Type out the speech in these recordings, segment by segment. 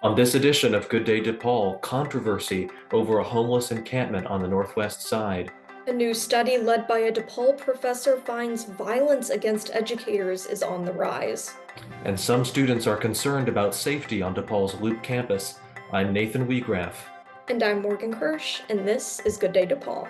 On this edition of Good Day DePaul, controversy over a homeless encampment on the northwest side. A new study led by a DePaul professor finds violence against educators is on the rise. And some students are concerned about safety on DePaul's Loop campus. I'm Nathan Wiegraff. And I'm Morgan Kirsch, and this is Good Day DePaul.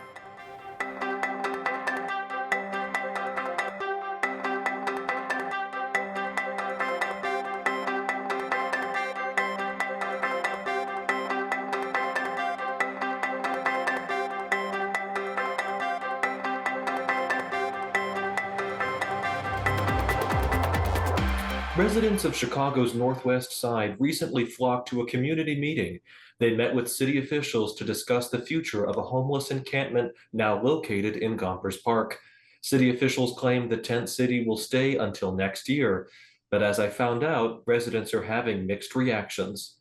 Residents of Chicago's northwest side recently flocked to a community meeting. They met with city officials to discuss the future of a homeless encampment now located in Gompers Park. City officials claim the tent city will stay until next year, but as I found out, residents are having mixed reactions.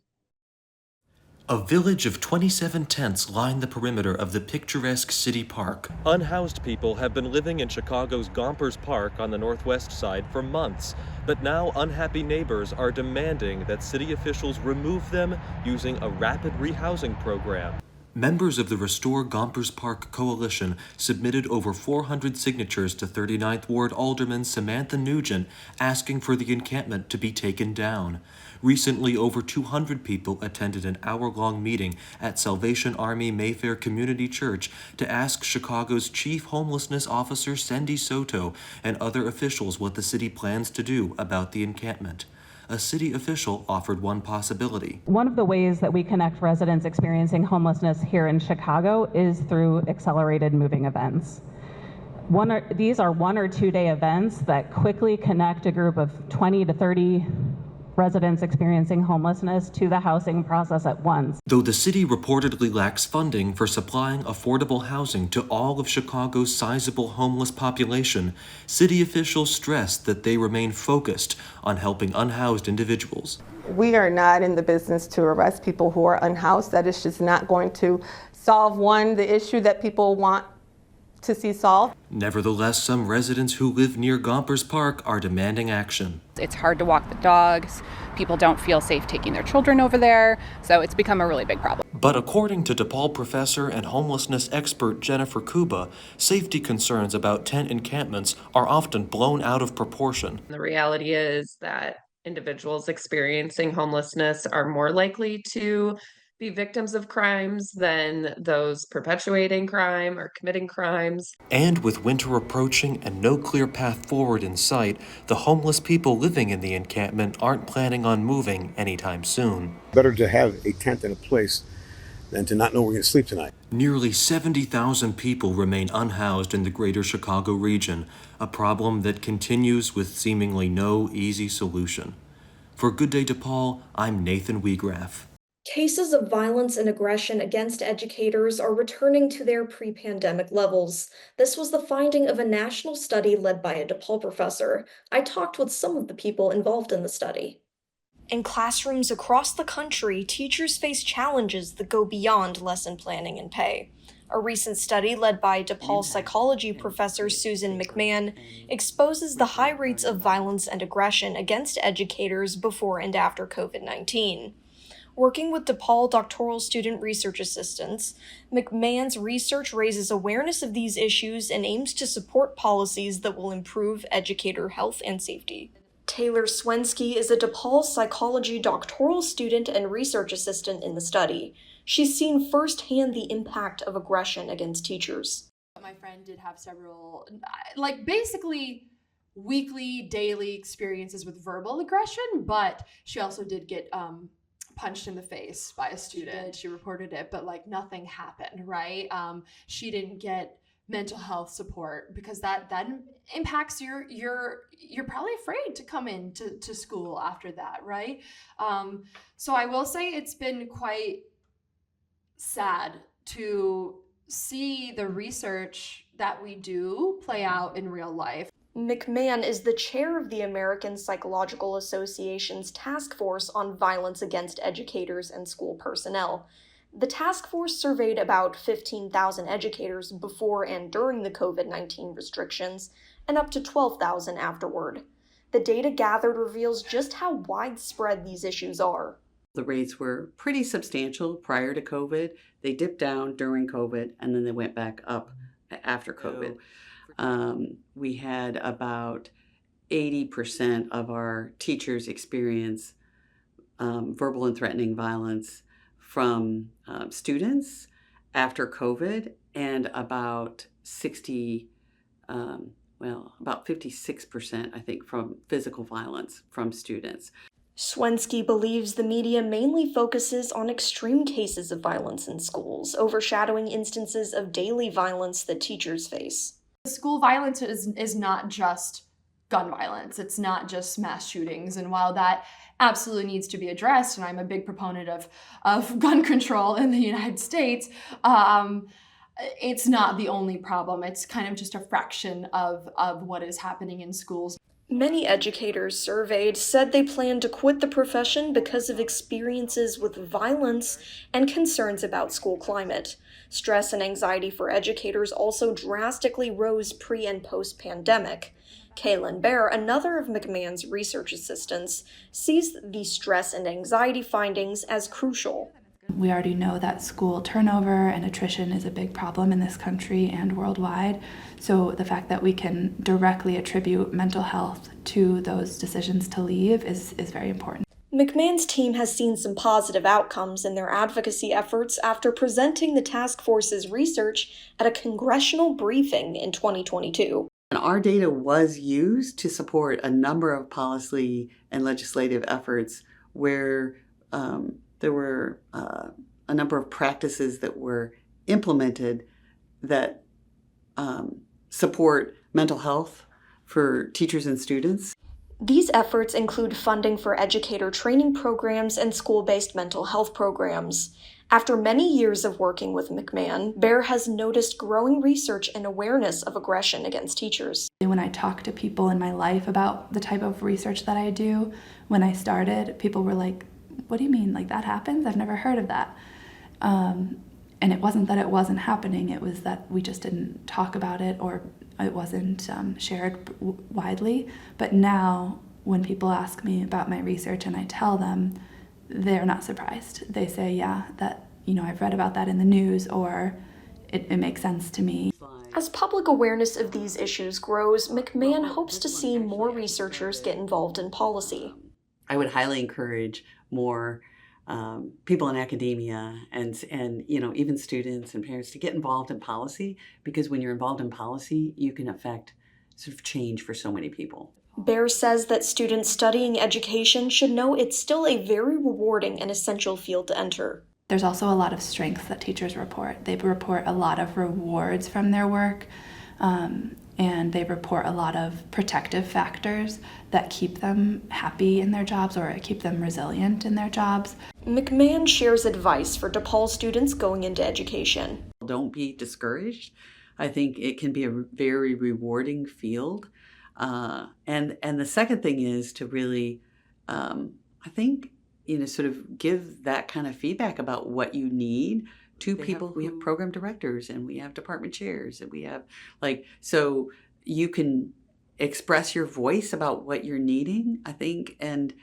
A village of 27 tents line the perimeter of the picturesque city park. Unhoused people have been living in Chicago's Gompers Park on the northwest side for months, but now unhappy neighbors are demanding that city officials remove them using a rapid rehousing program. Members of the Restore Gompers Park Coalition submitted over 400 signatures to 39th Ward Alderman Samantha Nugent asking for the encampment to be taken down. Recently, over 200 people attended an hour-long meeting at Salvation Army Mayfair Community Church to ask Chicago's chief homelessness officer Cindy Soto and other officials what the city plans to do about the encampment. A city official offered one possibility. One of the ways that we connect residents experiencing homelessness here in Chicago is through accelerated moving events. These are 1 or 2 day events that quickly connect a group of 20 to 30 residents experiencing homelessness to the housing process at once. Though the city reportedly lacks funding for supplying affordable housing to all of Chicago's sizable homeless population, city officials stressed that they remain focused on helping unhoused individuals. We are not in the business to arrest people who are unhoused. That is just not going to solve, the issue that people want to see solved. Nevertheless, some residents who live near Gompers Park are demanding action. It's hard to walk the dogs. People don't feel safe taking their children over there, so it's become a really big problem. But according to DePaul professor and homelessness expert Jennifer Kuba, safety concerns about tent encampments are often blown out of proportion. The reality is that individuals experiencing homelessness are more likely to be victims of crimes than those perpetuating crime or committing crimes. And with winter approaching and no clear path forward in sight, the homeless people living in the encampment aren't planning on moving anytime soon. Better to have a tent in a place than to not know we're going to sleep tonight. Nearly 70,000 people remain unhoused in the greater Chicago region, a problem that continues with seemingly no easy solution. For Good Day DePaul, I'm Nathan Wiegraff. Cases of violence and aggression against educators are returning to their pre-pandemic levels. This was the finding of a national study led by a DePaul professor. I talked with some of the people involved in the study. In classrooms across the country, teachers face challenges that go beyond lesson planning and pay. A recent study led by DePaul psychology professor Susan McMahon exposes the high rates of violence and aggression against educators before and after COVID-19. Working with DePaul doctoral student research assistants, McMahon's research raises awareness of these issues and aims to support policies that will improve educator health and safety. Taylor Swensky is a DePaul psychology doctoral student and research assistant in the study. She's seen firsthand the impact of aggression against teachers. My friend did have several, basically weekly, daily experiences with verbal aggression, but she also did get punched in the face by a student. She reported it, but nothing happened, right? She didn't get mental health support because that impacts you're probably afraid to come into school after that, right? So I will say it's been quite sad to see the research that we do play out in real life. McMahon is the chair of the American Psychological Association's Task Force on Violence Against Educators and School Personnel. The task force surveyed about 15,000 educators before and during the COVID-19 restrictions, and up to 12,000 afterward. The data gathered reveals just how widespread these issues are. The rates were pretty substantial prior to COVID. They dipped down during COVID, and then they went back up after COVID. We had about 80% of our teachers experience verbal and threatening violence from students after COVID, and about 56%, I think, from physical violence from students. Swensky believes the media mainly focuses on extreme cases of violence in schools, overshadowing instances of daily violence that teachers face. School violence is not just gun violence. It's not just mass shootings. And while that absolutely needs to be addressed, and I'm a big proponent of gun control in the United States, it's not the only problem. It's kind of just a fraction of what is happening in schools. Many educators surveyed said they plan to quit the profession because of experiences with violence and concerns about school climate. Stress and anxiety for educators also drastically rose pre- and post-pandemic. Kaylin Bear, another of McMahon's research assistants, sees the stress and anxiety findings as crucial. We already know that school turnover and attrition is a big problem in this country and worldwide. So the fact that we can directly attribute mental health to those decisions to leave is very important. McMahon's team has seen some positive outcomes in their advocacy efforts after presenting the task force's research at a congressional briefing in 2022. And our data was used to support a number of policy and legislative efforts where there were a number of practices that were implemented that support mental health for teachers and students. These efforts include funding for educator training programs and school-based mental health programs. After many years of working with McMahon, Bear has noticed growing research and awareness of aggression against teachers. When I talk to people in my life about the type of research that I do, when I started, people were like, "What do you mean? Like that happens? I've never heard of that." And it wasn't that it wasn't happening, it was that we just didn't talk about it, or it wasn't shared widely. But now, when people ask me about my research and I tell them, they're not surprised. They say, yeah, that, I've read about that in the news, or it makes sense to me. As public awareness of these issues grows, McMahon hopes to see more researchers get involved in policy. I would highly encourage more people in academia and even students and parents to get involved in policy, because when you're involved in policy, you can affect sort of change for so many people. Bear says that students studying education should know it's still a very rewarding and essential field to enter. There's also a lot of strengths that teachers report. They report a lot of rewards from their work, and they report a lot of protective factors that keep them happy in their jobs or keep them resilient in their jobs. McMahon shares advice for DePaul students going into education. Don't be discouraged. I think it can be a very rewarding field. And the second thing is to really, I think, sort of give that kind of feedback about what you need to people. We have program directors and we have department chairs and we have so you can express your voice about what you're needing, I think, and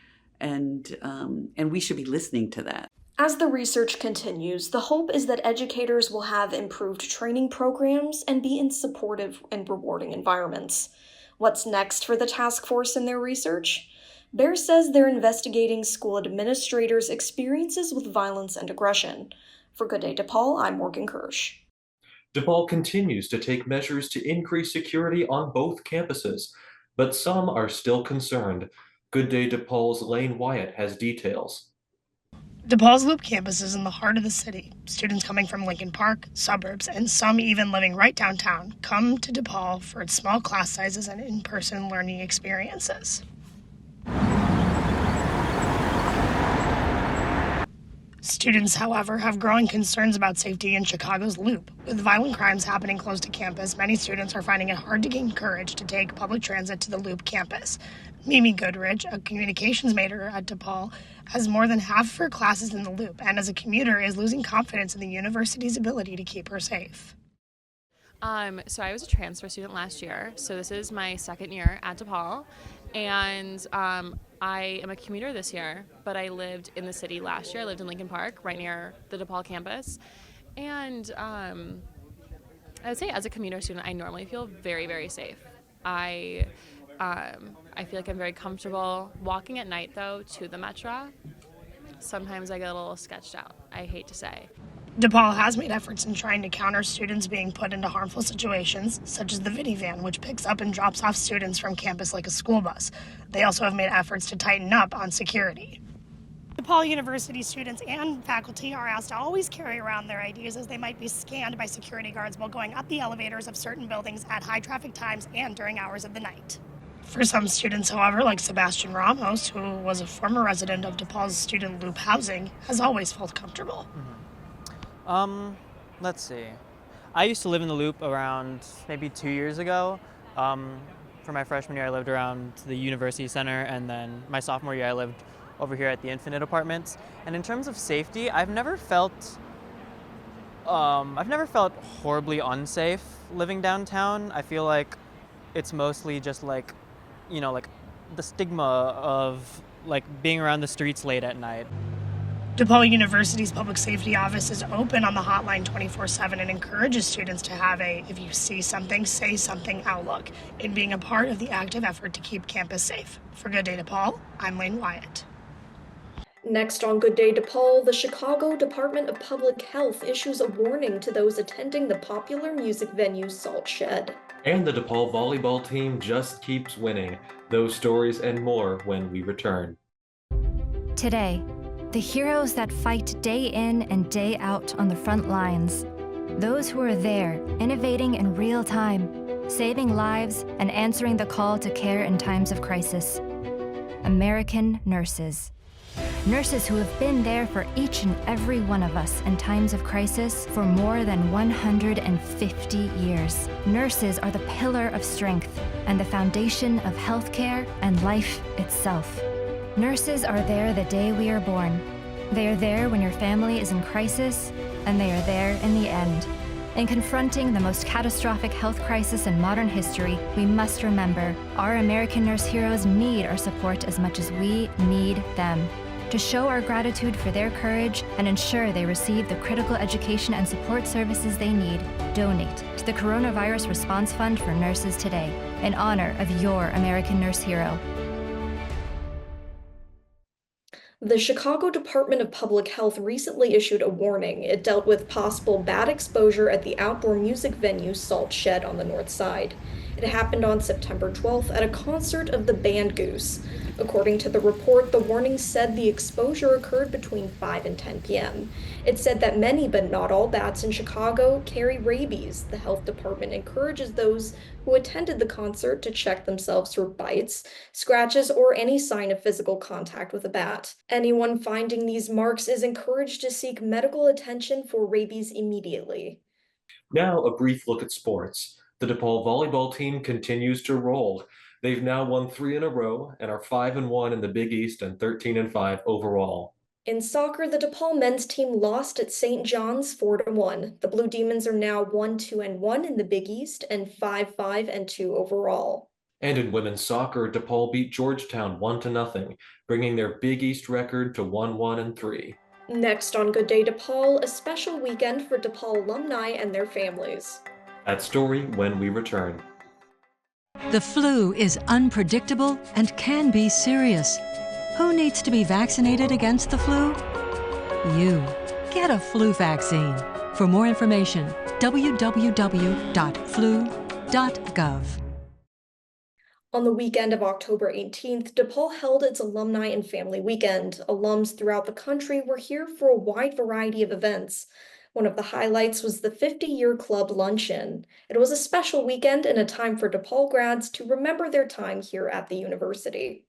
we should be listening to that. As the research continues, the hope is that educators will have improved training programs and be in supportive and rewarding environments. What's next for the task force in their research? Bear says they're investigating school administrators' experiences with violence and aggression. For Good Day DePaul, I'm Morgan Kirsch. DePaul continues to take measures to increase security on both campuses, but some are still concerned. Good Day DePaul's Lane Wyatt has details. DePaul's Loop campus is in the heart of the city. Students coming from Lincoln Park, suburbs, and some even living right downtown come to DePaul for its small class sizes and in-person learning experiences. Students, however, have growing concerns about safety in Chicago's Loop. With violent crimes happening close to campus, many students are finding it hard to gain courage to take public transit to the Loop campus. Mimi Goodrich, a communications major at DePaul, has more than half of her classes in the Loop, and as a commuter is losing confidence in the university's ability to keep her safe. So I was a transfer student last year, so this is my second year at DePaul, And I am a commuter this year, but I lived in the city last year. I lived in Lincoln Park, right near the DePaul campus. And I would say as a commuter student, I normally feel very, very safe. I feel like I'm very comfortable walking at night, though, to the Metro. Sometimes I get a little sketched out, I hate to say. DePaul has made efforts in trying to counter students being put into harmful situations, such as the Van, which picks up and drops off students from campus like a school bus. They also have made efforts to tighten up on security. DePaul University students and faculty are asked to always carry around their IDs, as they might be scanned by security guards while going up the elevators of certain buildings at high traffic times and during hours of the night. For some students, however, like Sebastian Ramos, who was a former resident of DePaul's student loop housing, has always felt comfortable. Let's see. I used to live in the loop around maybe 2 years ago. For my freshman year, I lived around the university center, and then my sophomore year, I lived over here at the Infinite Apartments. And in terms of safety, I've never felt horribly unsafe living downtown. I feel like it's mostly just like, like the stigma of like being around the streets late at night. DePaul University's public safety office is open on the hotline 24/7 and encourages students to have a "if you see something, say something" outlook in being a part of the active effort to keep campus safe. For Good Day DePaul, I'm Lane Wyatt. Next on Good Day DePaul, the Chicago Department of Public Health issues a warning to those attending the popular music venue Salt Shed. And the DePaul volleyball team just keeps winning. Those stories and more when we return. Today, the heroes that fight day in and day out on the front lines. Those who are there, innovating in real time, saving lives and answering the call to care in times of crisis. American nurses. Nurses who have been there for each and every one of us in times of crisis for more than 150 years. Nurses are the pillar of strength and the foundation of healthcare and life itself. Nurses are there the day we are born. They are there when your family is in crisis, and they are there in the end. In confronting the most catastrophic health crisis in modern history, we must remember our American nurse heroes need our support as much as we need them. To show our gratitude for their courage and ensure they receive the critical education and support services they need, donate to the Coronavirus Response Fund for Nurses today, in honor of your American nurse hero. The Chicago Department of Public Health recently issued a warning. It dealt with possible bad exposure at the outdoor music venue Salt Shed on the north side. It happened on September 12th at a concert of the band Goose. According to the report, the warning said the exposure occurred between 5 and 10 p.m. It said that many but not all bats in Chicago carry rabies. The health department encourages those who attended the concert to check themselves for bites, scratches, or any sign of physical contact with a bat. Anyone finding these marks is encouraged to seek medical attention for rabies immediately. Now, a brief look at sports. The DePaul volleyball team continues to roll. They've now won 3 in a row and are 5-1 in the Big East and 13-5 overall. In soccer, the DePaul men's team lost at St. John's 4-1. The Blue Demons are now 1-2-1 in the Big East and 5-5-2 overall. And in women's soccer, DePaul beat Georgetown 1-0, bringing their Big East record to 1-1-3. Next on Good Day DePaul, a special weekend for DePaul alumni and their families. That story when we return. The flu is unpredictable and can be serious. Who needs to be vaccinated against the flu? You. Get a flu vaccine. For more information, www.flu.gov. On the weekend of October 18th, DePaul held its Alumni and Family Weekend. Alums throughout the country were here for a wide variety of events. One of the highlights was the 50-year club luncheon. It was a special weekend and a time for DePaul grads to remember their time here at the university.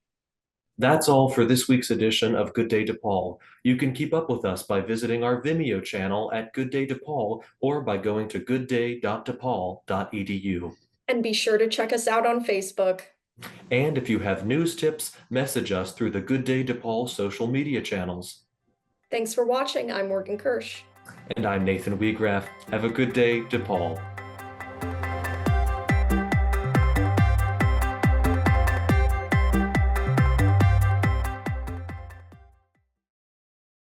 That's all for this week's edition of Good Day DePaul. You can keep up with us by visiting our Vimeo channel at Good Day DePaul or by going to goodday.depaul.edu. And be sure to check us out on Facebook. And if you have news tips, message us through the Good Day DePaul social media channels. Thanks for watching. I'm Morgan Kirsch. And I'm Nathan Wiegraff. Have a good day, DePaul.